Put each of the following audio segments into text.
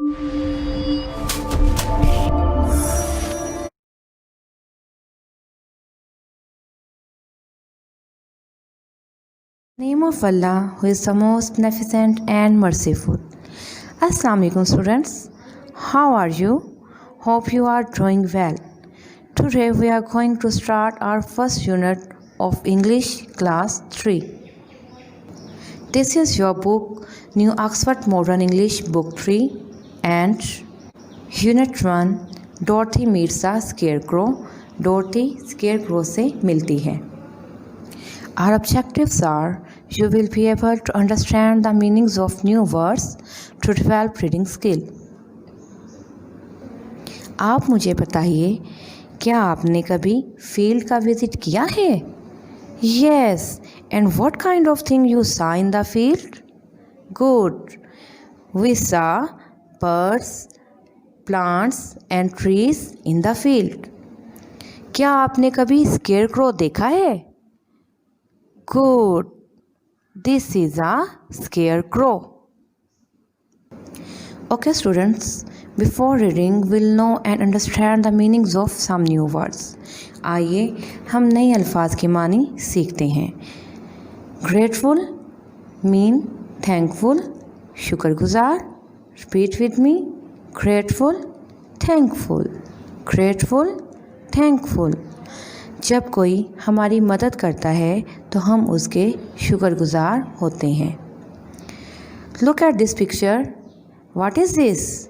Name of Allah, who is the most beneficent and merciful. Assalamu alaikum students. How are you? Hope you are doing well. Today we are going to start our first unit of English class 3. This is your book, New Oxford Modern English Book 3 and Unit 1, Dorothy meets the Scarecrow. Dorothy Scarecrow से मिलती है. Our objectives are you will be able to understand the meanings of new words to develop reading skill. आप मुझे बताइए, क्या आपने कभी field का विजिट किया है? Yes. And what kind of thing you saw in the field? Good. We saw birds, plants and trees in the field. क्या आपने कभी स्केयरक्रो देखा है? Good. This is a scarecrow. Okay students, before reading we'll know and understand the meanings of some new words. आइए हम नए अल्फाज के मानी सीखते हैं. Grateful mean thankful, शुक्रगुजार. Repeat with me. Grateful, thankful. Grateful, thankful. जब कोई हमारी मदद करता है तो हम उसके शुक्रगुजार होते हैं. Look at this picture. What is this?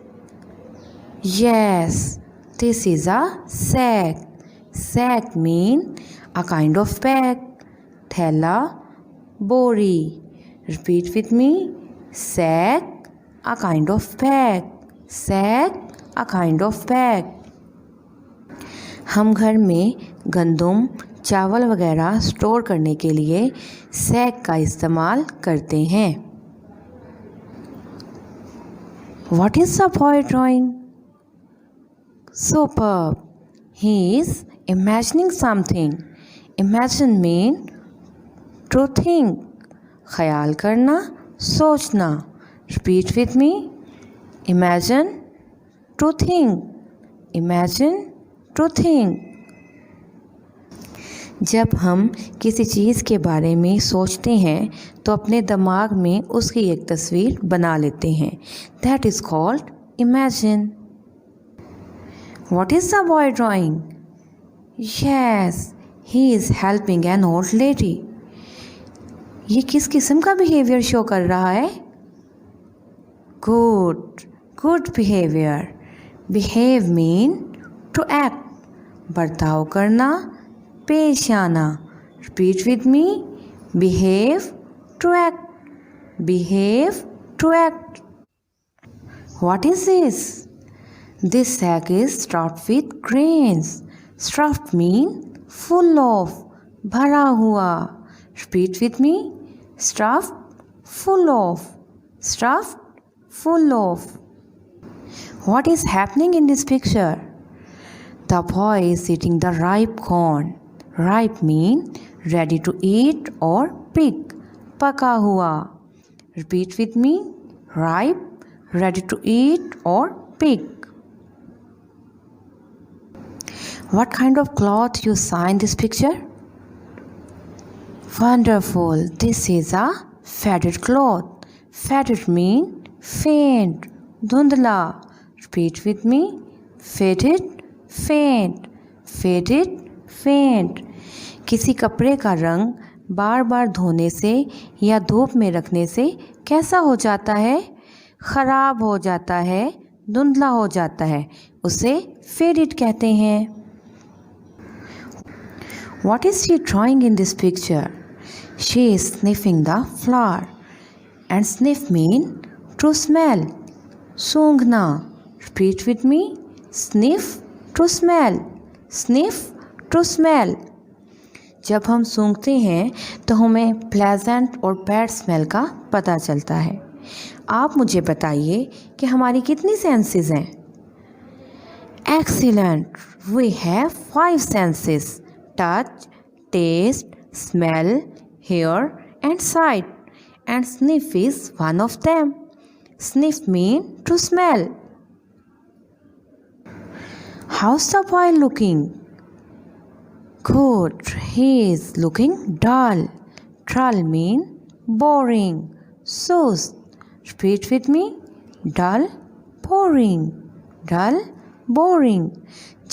Yes, this is a sack. Sack mean a kind of bag. थैला, बोरी. Repeat with me. Sack, a kind of bag. Sack, a kind of bag. हम घर में गंदम, चावल वगैरह store करने के लिए सैक का इस्तेमाल करते हैं. What is the boy drawing? Superb. He is imagining something. Imagine mean to think. ख्याल करना, सोचना. Repeat with me. Imagine to think. Imagine to think. जब हम किसी चीज़ के बारे में सोचते हैं तो अपने दिमाग में उसकी एक तस्वीर बना लेते हैं. That is called imagine. What is the boy drawing? Yes, he is helping an old lady. ये किस किस्म का बिहेवियर शो कर रहा है? Good. Good behavior. Behave mean to act. बर्ताव करना, पेश आना. Repeat with me. Behave to act. Behave to act. What is this? This sack is stuffed with grains. Stuffed mean full of, भरा हुआ. Repeat with me. Stuffed, full of. Stuffed, full of. What is happening in this picture? The boy is eating the ripe corn. Ripe mean ready to eat or pick. पका हुआ. Repeat with me. Ripe, ready to eat or pick. What kind of cloth you saw in this picture? Wonderful. This is a faded cloth. Faded mean faint, धुंधला. Repeat with me. Faded, faint. Faded, faint. किसी कपड़े का रंग बार बार धोने से या धूप में रखने से कैसा हो जाता है? ख़राब हो जाता है, धुंधला हो जाता है. उसे faded कहते हैं. What is she drawing in this picture? She is sniffing the flower. And sniff mean to smell. सूंघना. Repeat with me. Sniff to smell. Sniff to smell. जब हम सूंघते हैं तो हमें प्लेजेंट और बैड स्मेल का पता चलता है. आप मुझे बताइए कि हमारी कितनी सेंसेस हैं? Excellent. We have 5 senses. Touch, taste, smell, hear and sight. And sniff is one of them. Sniff mean to smell. How's the boy looking? Good. He is looking dull. Dull mean boring. Sus. Repeat with me. Dull, boring. Dull, boring.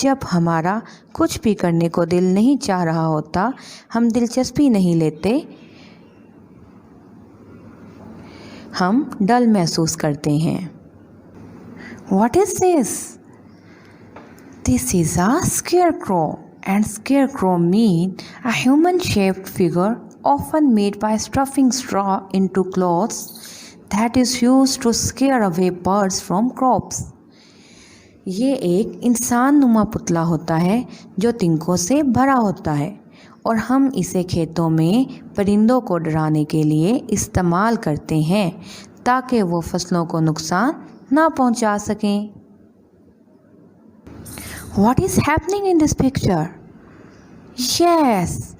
जब हमारा कुछ भी करने को दिल नहीं चाह रहा होता, हम दिलचस्पी नहीं लेते, हम डल महसूस करते हैं. What is this? This is a scarecrow, and scarecrow mean a human-shaped figure often made by stuffing straw into clothes that is used to scare away birds from crops. ये एक इंसान नुमा पुतला होता है जो तिनकों से भरा होता है और हम इसे खेतों में परिंदों को डराने के लिए इस्तेमाल करते हैं ताकि वो फसलों को नुकसान ना पहुंचा सकें. What is happening in this picture? Yes,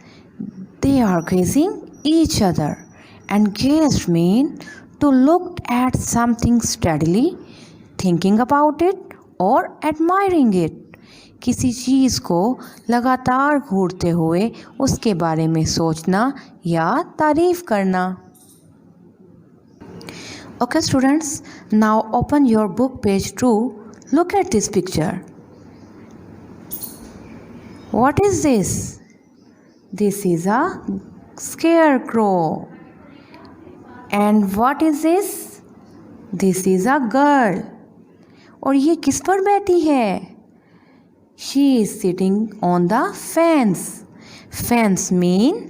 they are gazing each other, and gaze mean to look at something steadily, thinking about it or admiring it. किसी चीज़ को लगातार घूरते हुए उसके बारे में सोचना या तारीफ करना. Okay students, now open your book page 2. Look at this picture. What is this? This is a scarecrow. And what is this? This is a girl. और ये किस पर बैठी है? She is sitting on the fence. Fence mean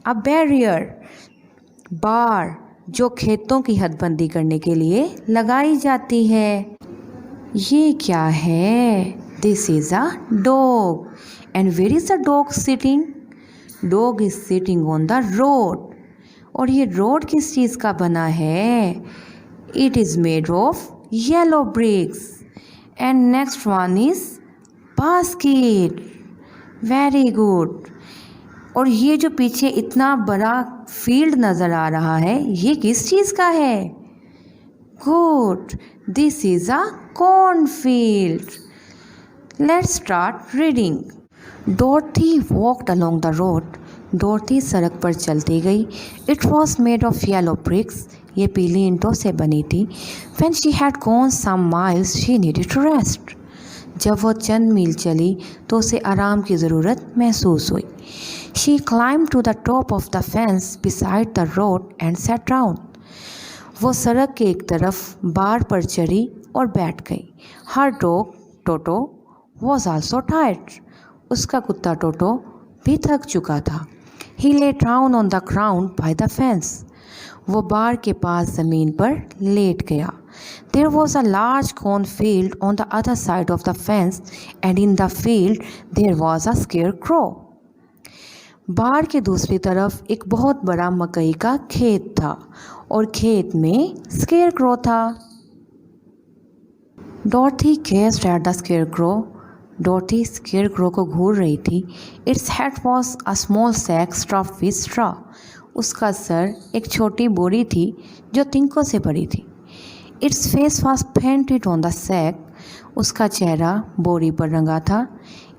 a barrier. बार जो खेतों की हदबंदी करने के लिए लगाई जाती है. ये क्या है? This is a dog. And where is the dog sitting? Dog is sitting on the road. और ये रोड किस चीज़ का बना है? It is made of yellow bricks. And next one is basket. Very good. और ये जो पीछे इतना बड़ा फील्ड नज़र आ रहा है, ये किस चीज़ का है? Good. This is a cornfield. Let's start reading. Dorothy walked along the road. Dorothy सड़क पर चलती गई. It was made of yellow bricks. ये पीली ईंटों से बनी थी. When she had gone some miles, she needed to rest. जब वो चंद मील चली तो उसे आराम की ज़रूरत महसूस हुई. She climbed to the top of the fence beside the road and sat down. वो सड़क के एक तरफ बार पर चढ़ी और बैठ गई. Her dog Toto was also tired. उसका कुत्ता टोटो भी थक चुका था. He lay down on the ground by the fence. वो बार के पास ज़मीन पर लेट गया. There was a large cornfield on the other side of the fence, and in the field there was a scarecrow. बार के दूसरी तरफ एक बहुत बड़ा मकई का खेत था और खेत में स्केयरक्रो था. Dorothy gazed at the scarecrow. Dorothy scarecrow को घूर रही थी. Its head was a small sack stuffed with straw. उसका सर एक छोटी बोरी थी जो तिनकों से भरी थी. Its face was painted on the sack. उसका चेहरा बोरी पर रंगा था.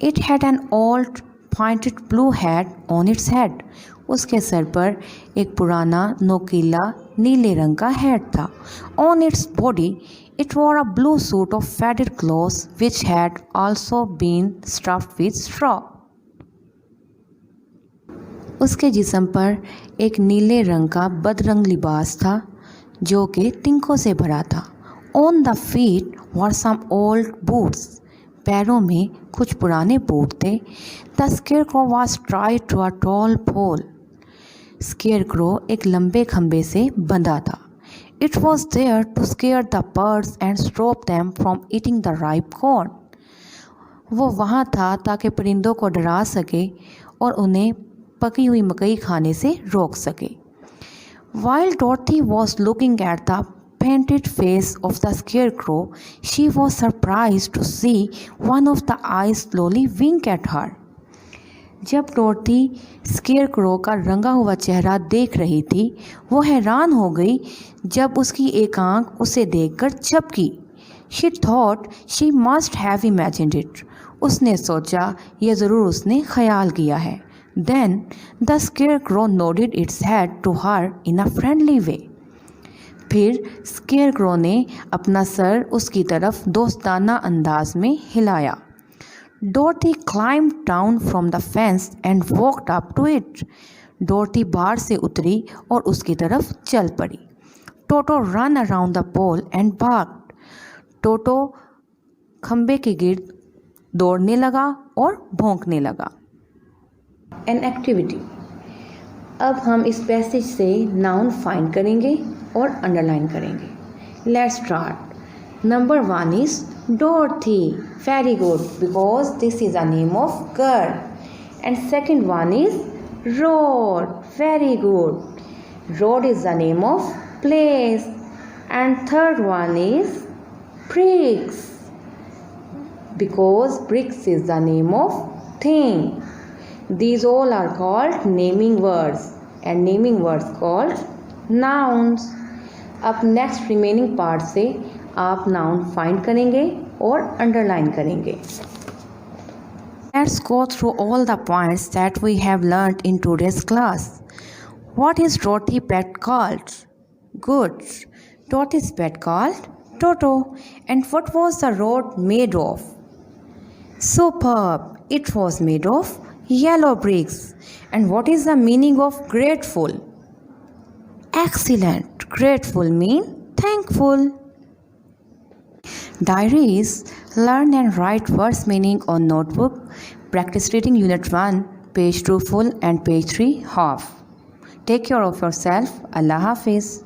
It had an old pointed blue hat on its head. उसके सर पर एक पुराना नोकीला नीले रंग का हैट था. On its body it wore a blue suit of faded clothes which had also been stuffed with straw. उसके जिस्म पर एक नीले रंग का बदरंग लिबास था जो कि तिनकों से भरा था. On the feet were some old boots. पैरों में कुछ पुराने बूट थे. The scarecrow was tied to a tall pole. Scarecrow एक लंबे खंबे से बंधा था. It was there to scare the birds and stop them from eating the ripe corn. वो वहाँ था ताकि परिंदों को डरा सके और उन्हें पकी हुई मकई खाने से रोक सके. While Dorothy was looking at the painted face of the scarecrow, she was surprised to see one of the eyes slowly wink at her. जब डोरथी स्केयरक्रो का रंगा हुआ चेहरा देख रही थी, वो हैरान हो गई जब उसकी एक आंख उसे देखकर झपकी. She thought she must have imagined it. उसने सोचा यह ज़रूर उसने ख्याल किया है. Then the scarecrow nodded its head to her in a friendly way. फिर स्केयरक्रो ने अपना सर उसकी तरफ दोस्ताना अंदाज में हिलाया. Dorothy climbed down from the fence and walked up to it. डोरथी बाहर से उतरी और उसकी तरफ चल पड़ी. Toto ran around the pole and barked. टोटो खंबे के गिर्द दौड़ने लगा और भौंकने लगा. An activity. अब हम इस पैसेज से नाउन फाइंड करेंगे और अंडरलाइन करेंगे. Let's start. Number 1 is Dorothy. Very good, because this is a name of girl. And second one is road. Very good. Road is the name of place. And third one is bricks, because bricks is the name of thing. These all are called naming words, and naming words called nouns. अब next remaining part से आप noun find करेंगे और underline करेंगे. Let's go through all the points that we have learned in today's class. What is Dorothy's pet called? Good. Dorothy's pet called Toto. And what was the road made of? Superb. It was made of yellow bricks. And what is the meaning of grateful? Excellent. Grateful means thankful. Diaries. Learn and write words meaning on notebook. Practice reading Unit 1, page 2 full and page 3 half. Take care of yourself. Allah Hafiz.